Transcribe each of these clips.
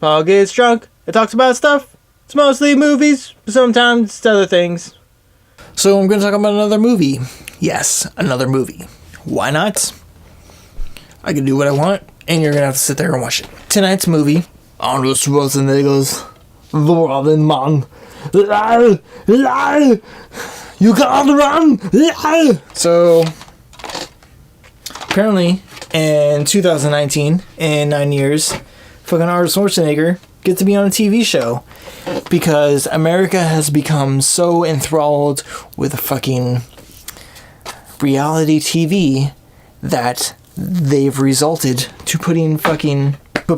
Paul gets drunk and talks about stuff. It's mostly movies, but sometimes it's other things. So I'm going to talk about another movie. Yes, another movie. Why not? I can do what I want, and you're going to have to sit there and watch it. Tonight's movie, Arnold Schwarzenegger's The Robin Man. You can't run! So, apparently, in 2019, in 9 years, fucking Arnold Schwarzenegger gets to be on a TV show because America has become so enthralled with fucking reality TV that they've resulted to put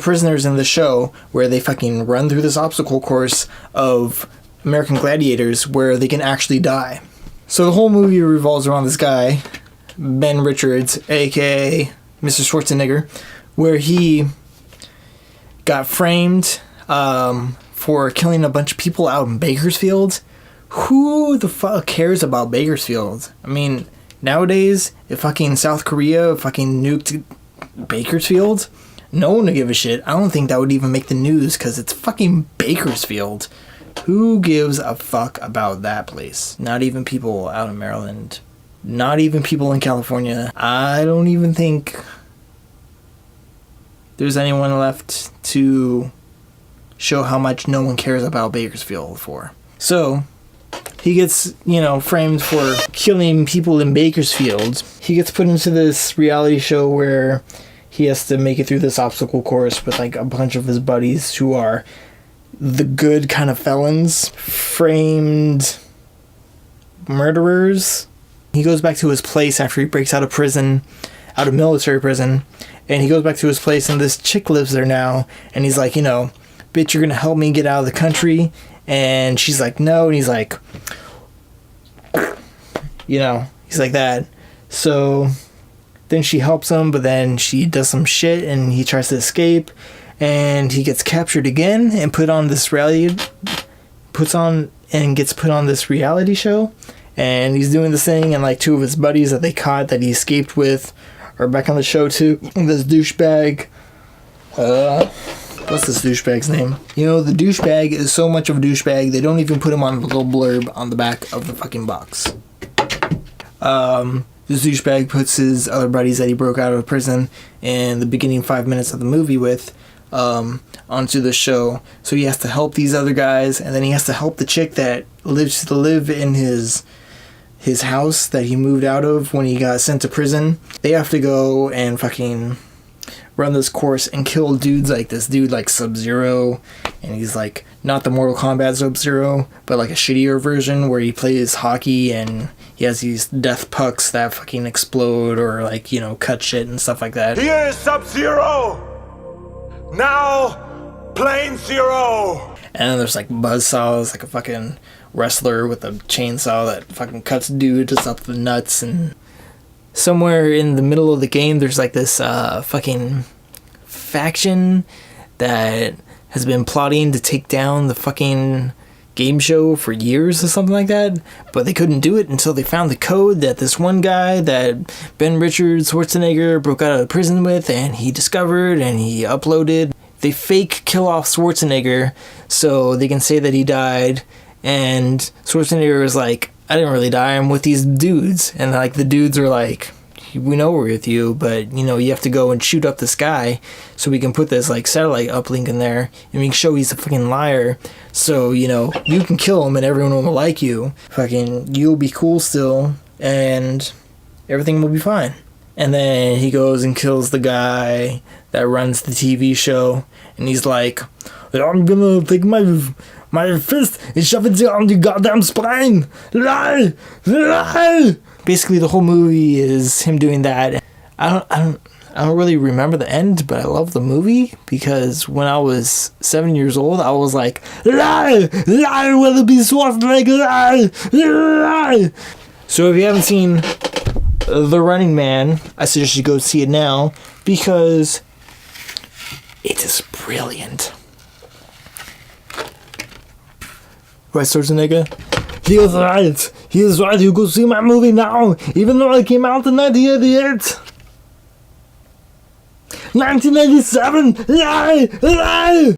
prisoners in the show where they fucking run through this obstacle course of American Gladiators where they can actually die. So the whole movie revolves around this guy, Ben Richards, aka Mr. Schwarzenegger, where he got framed for killing a bunch of people out in Bakersfield. Who the fuck cares about Bakersfield? I mean, nowadays, if fucking South Korea fucking nuked Bakersfield, no one would give a shit. I don't think that would even make the news because it's fucking Bakersfield. Who gives a fuck about that place? Not even people out in Maryland. Not even people in California. I don't even think there's anyone left to show how much no one cares about Bakersfield for. So, he gets, framed for killing people in Bakersfield. He gets put into this reality show where he has to make it through this obstacle course with like a bunch of his buddies who are the good kind of felons, framed murderers. He goes back to his place after he breaks out of prison, out of military prison, and he goes back to his place and this chick lives there now, and he's like, bitch, you're gonna help me get out of the country. And she's like, no, and he's like, he's like that. So then she helps him, but then she does some shit and he tries to escape, and he gets captured again and gets put on this reality show. And he's doing this thing, and like two of his buddies that they caught that he escaped with are back on the show too. This douchebag, what's this douchebag's name? The douchebag is so much of a douchebag, they don't even put him on a little blurb on the back of the fucking box. This douchebag puts his other buddies that he broke out of prison in the beginning 5 minutes of the movie with onto the show. So he has to help these other guys, and then he has to help the chick that lives to live in his house that he moved out of when he got sent to prison. They have to go and fucking run this course and kill dudes like this dude like Sub-Zero, and he's like not the Mortal Kombat Sub-Zero, but like a shittier version where he plays hockey and he has these death pucks that fucking explode or like, cut shit and stuff like that. Here is Sub-Zero! Now, Plane Zero! And then there's like Buzzsaws, like a fucking wrestler with a chainsaw that fucking cuts dudes up the nuts. And somewhere in the middle of the game, there's like this fucking faction that has been plotting to take down the fucking game show for years or something like that, but they couldn't do it until they found the code that this one guy that Ben Richards Schwarzenegger broke out of prison with, and he discovered and he uploaded. They fake kill off Schwarzenegger so they can say that he died, and Schwarzenegger was like, I didn't really die, I'm with these dudes. And like the dudes are like, we know we're with you, but you have to go and shoot up this guy so we can put this like satellite uplink in there and we can show he's a fucking liar, so you can kill him and everyone will like you. Fucking you'll be cool still and everything will be fine. And then he goes and kills the guy that runs the TV show, and he's like, I'm gonna take my fist and shove it down your goddamn spine. Lie! Basically, the whole movie is him doing that. I don't really remember the end, but I love the movie because when I was 7 years old, I was like, lie, whether it be Schwarzenegger, lie. So if you haven't seen The Running Man, I suggest you go see it now because it is brilliant. Right, Schwarzenegger? He was right. He is right. You go see my movie now, even though it came out in 1988. 1987! Lie!